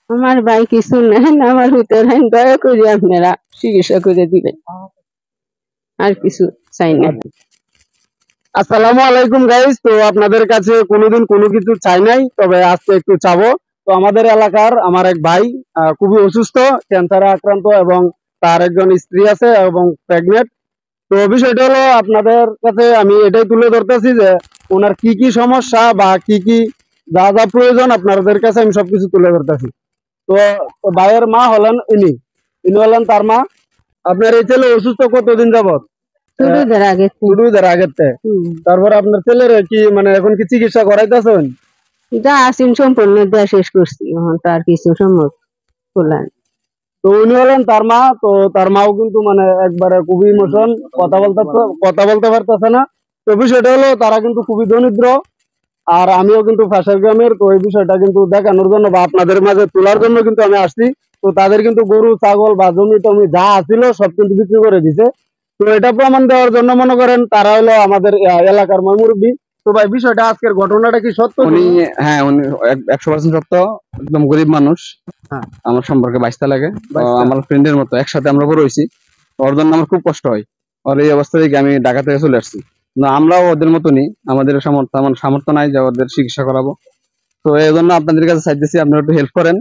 আমার ভাই কিছু নেন, আমার ভিতরে দয়া করে আপনারা চিকিৎসা করে দিবেন, আর কিছু চাই না। আসসালামু আলাইকুম গাইস। তো আপনাদের কাছে কোনোদিন কোনো কিছু চাই নাই, তবে আজকে একটু চাবো। তো আমাদের এলাকার আমার এক ভাই খুবই অসুস্থ, ক্যান্সারে আক্রান্ত, এবং তার একজন স্ত্রী আছে এবং প্রেগনেন্ট। তো বিষয়টা হলো আপনাদের কাছে আমি এটাই তুলে ধরতেছি যে ওনার কি কি সমস্যা বা কি কি যা যা প্রয়োজন আপনাদের কাছে আমি সবকিছু তুলে ধরতেছি। তো ভাইয়ের মা হলেন ইনি ইনি হলেন তার মা। আপনার এই ছেলে অসুস্থ কতদিন যাবত? ছোটদের আগে শুরুদের আগের থেকে। তারপর আপনার ছেলের কি মানে এখন কি চিকিৎসা করাইতেছেন? যা আসিন সম্পূর্ণ দেওয়া শেষ করছি, এখন তার কিছু সম্ভব করলেন। তো উনি হলেন তার মা। তো তার মাও কিন্তু মানে একবারে খুবই ইমোশন, কথা বলতে পারতেছে না। তো বিষয়টা হলো তারা কিন্তু খুবই দরিদ্র, আর আমিও কিন্তু পাশের গ্রামের। তো এই বিষয়টা কিন্তু দেখানোর জন্য বা আপনাদের মাঝে তোলার জন্য কিন্তু আমি আসছি। তো তাদের কিন্তু গরু ছাগল বা জমি টমি যা আছিল সব কিন্তু বিক্রি করে দিছে। তো এটা প্রমাণ দেওয়ার জন্য মনে করেন তারা হলো আমাদের এলাকার মুরব্বী। তো ভাই বিষয়টা আজকের ঘটনাটা কি সত্য? হ্যাঁ, উনি 100% সত্য। একদম গরিব মানুষ। হ্যাঁ। আমার সম্পর্কে বাইশটা লাগে, আমার ফ্রেন্ডের মতো একসাথে আমরা বড় হয়েছি। ওর জন্য আমার খুব কষ্ট হয়। ওর এই অবস্থা থেকে আমি ঢাকা থেকে চলে আসছি। না, আমরাও ওদের মতনই, আমাদের সামর্থ্য নাই যে ওদের চিকিৎসা করাবো। তো এই জন্য আপনাদের কাছে চাইতেছি আপনারা একটু হেল্প করেন,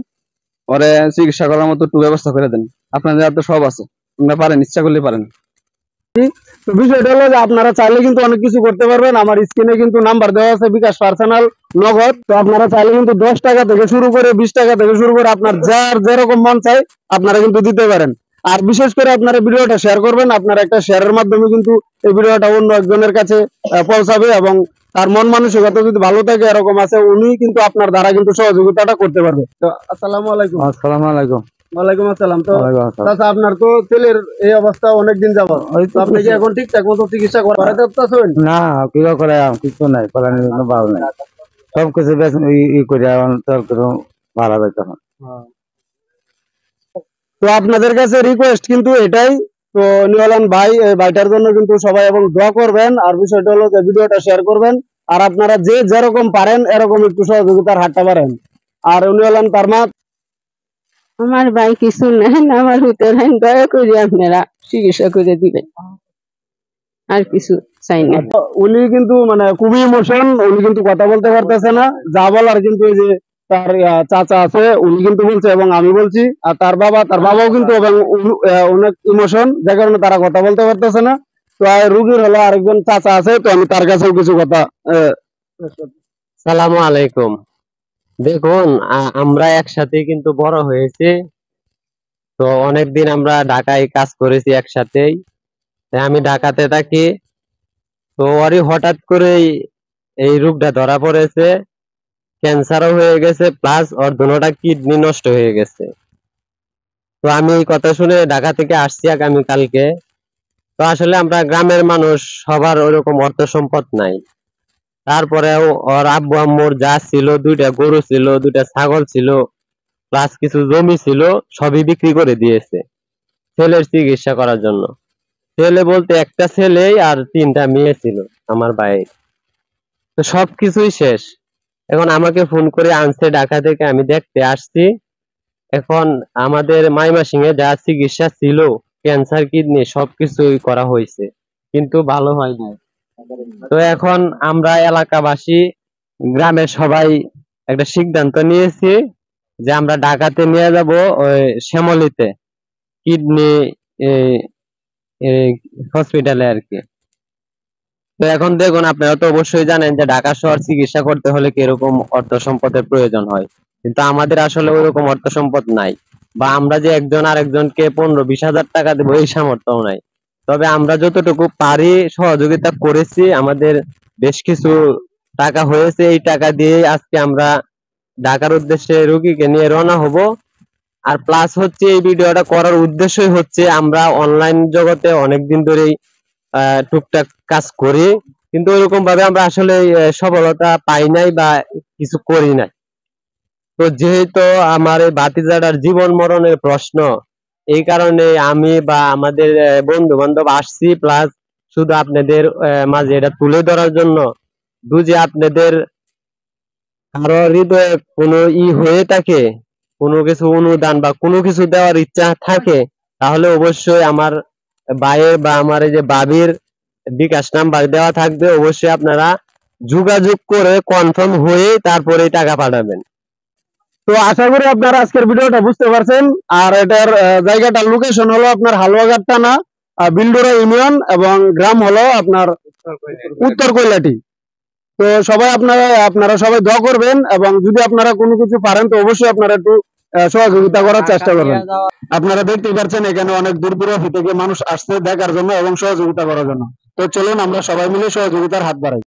ওরে চিকিৎসা করার মতো একটু ব্যবস্থা করে দেন। আপনাদের হাতে সব আছে, আপনারা পারেন, ইচ্ছা করলে পারেন। তো বিষয়টা হলো যে আপনারা চাইলে কিন্তু অনেক কিছু করতে পারবেন। আমার স্ক্রিনে কিন্তু নাম্বার দেওয়া আছে, বিকাশ পার্সোনাল নগদ। তো আপনারা চাইলে কিন্তু 10 টাকা থেকে শুরু করে 20 টাকা থেকে শুরু করে আপনার যার যেরকম মন চাই আপনারা কিন্তু দিতে পারেন। আর বিশেষ করে আপনারা ভিডিওটা শেয়ার করবেন। আপনারা একটা শেয়ারের মাধ্যমে কিন্তু এই ভিডিওটা অন্য একজনের কাছে পৌঁছাবে, এবং তার মন মানসিকতা যদি ভালো থাকে এরকম আছে, উনি কিন্তু আপনার দ্বারা কিন্তু সহযোগিতাটা করতে পারবে। তো আসসালামু আলাইকুম। আসসালামু আলাইকুম। ওয়ালাইকুম আসসালাম। তো চাচা, আপনার তো ছেলের এই অবস্থা অনেকদিন যাবত, আপনি কি এখন ঠিকঠাক মতো চিকিৎসা করাতে পারছেন? না, কি করে কিছু নাই, করানোর জন্য ভালো নাই। সবকিছু করে ভাড়া যাইতে হয়। তো আপনাদের কাছে রিকোয়েস্ট কিন্তু এটাই। তো উনি হলেন ভাই, এই ভাইটার জন্য কিন্তু সবাই এবং দোয়া করবেন। আর বিষয়টা হলো যে ভিডিওটা শেয়ার করবেন, আর আপনারা যে যেরকম পারেন এরকম একটু সহযোগিতার হাতটা পারেন। আর উনি হলেন তার মা। আমার ভাই কিছু নেন, আমার ভিতরে দয়া করে আপনারা চিকিৎসা করে দিবেন, আর কিছু চাই না। উনি কিন্তু মানে খুবই ইমোশন, উনি কিন্তু কথা বলতে পারতেছে না। যা বলার কিন্তু এই যে তার চাচা আছে উনি কিন্তু বলছে এবং আমি বলছি, আর তার বাবাও কিন্তু অনেক ইমোশন, যে কারণে তারা কথা বলতে পারতেছে না। তো রুগীর হলো আরেকজন চাচা আছে, তো আমি তার কাছেও কিছু কথা। সালামু আলাইকুম। দেখুন, আমরা একসাথে কিন্তু বড় হয়েছি। তো অনেকদিন আমরা ঢাকায় কাজ করেছি একসাথেই। তাই আমি ঢাকাতে থাকি। তো ওরই হঠাৎ করে এই রোগটা ধরা পড়েছে, ক্যান্সারও হয়ে গেছে, প্লাস ওর দুটোটা কিডনি নষ্ট হয়ে গেছে। তো আমি এই কথা শুনে ঢাকা থেকে আসছি আগামী কালকে। তো আসলে আমরা গ্রামের মানুষ, সবার ওরকম অর্থ সম্পদ নাই। তারপরেও ওর আব্বু আম্মুর যা ছিল, 2টা গরু ছিল, 2টা ছাগল ছিল, প্লাস কিছু জমি ছিল, সবই বিক্রি করে দিয়েছে ছেলের চিকিৎসা করার জন্য। ছেলে বলতে একটা ছেলেই, আর 3টা মেয়ে ছিল আমার ভাইয়ের। তো সবকিছুই শেষ। এখন আমাকে ফোন করে আনছে ঢাকা থেকে, আমি দেখতে আসছি। এখন আমাদের মাইমাসিংহে যা চিকিৎসা ছিল, ক্যান্সার কিডনি সবকিছুই করা হয়েছে, কিন্তু ভালো হয় না। তো এখন আমরা এলাকাবাসী, গ্রামের সবাই একটা সিদ্ধান্ত নিয়েছি যে আমরা ঢাকাতে নিয়ে যাব, ওই শ্যামলীতে কিডনি হসপিটালে আর কি। তো এখন দেখুন, আপনারা তো অবশ্যই জানেন যে ঢাকা শহর চিকিৎসা করতে হলে কিরকম অর্থ সম্পদের প্রয়োজন হয়, কিন্তু আমাদের আসলে ওইরকম অর্থ সম্পদ নাই, বা আমরা যে একজন আরেকজনকে 15-20 হাজার টাকা দেবো এই সামর্থ্য নাই। তবে আমরা যতটুকু পারি সহযোগিতা করেছি, আমাদের বেশ কিছু টাকা হয়েছে, এই টাকা দিয়ে আজকে আমরা ঢাকার উদ্দেশ্যে রোগীকে নিয়ে রওনা হব। আর প্লাস হচ্ছে, এই ভিডিওটা করার উদ্দেশ্যই হচ্ছে, আমরা অনলাইন জগতে অনেকদিন ধরেই টুকটাক কাজ করি, কিন্তু ওইরকম ভাবে আমরা আসলে সফলতা পাই নাই বা কিছু করি নাই। তো যেহেতু আমার এই ভাতিজাটার জীবন মরণের প্রশ্ন, এই কারণে আমি বা আমাদের বন্ধু বান্ধব আসছি, প্লাস শুধু আপনাদের মাঝে এটা তুলে ধরার জন্য। বুঝে আপনাদের কারো হৃদয়ে কোনো হয়ে থাকে, কোনো কিছু অনুদান বা কোনো কিছু দেওয়ার ইচ্ছা থাকে, তাহলে অবশ্যই আমার ভাইয়ের বা আমার এই যে বাবির বিকাশ নাম্বার দেওয়া থাকবে, অবশ্যই আপনারা যোগাযোগ করে কনফার্ম হয়ে তারপরে টাকা পাঠাবেন। তো আশা করি আপনারা আজকের ভিডিওটা বুঝতে পারছেন। আর এটার জায়গাটার লোকেশন হলো আপনার হালুয়াঘাট থানা, বিলডোরা ইউনিয়ন, এবং গ্রাম হলো আপনার উত্তর কৈলাটি। তো সবাই আপনারা সবাই দোয়া করবেন, এবং যদি আপনারা কোনো কিছু পারেন তো অবশ্যই আপনারা একটু সহযোগিতা করার চেষ্টা করবেন। আপনারা দেখতেই পাচ্ছেন এখানে অনেক দূর দূরান্ত থেকে মানুষ আসছে দেখার জন্য এবং সহযোগিতা করার জন্য। তো চলুন আমরা সবাই মিলে সহযোগিতার হাত বাড়াই।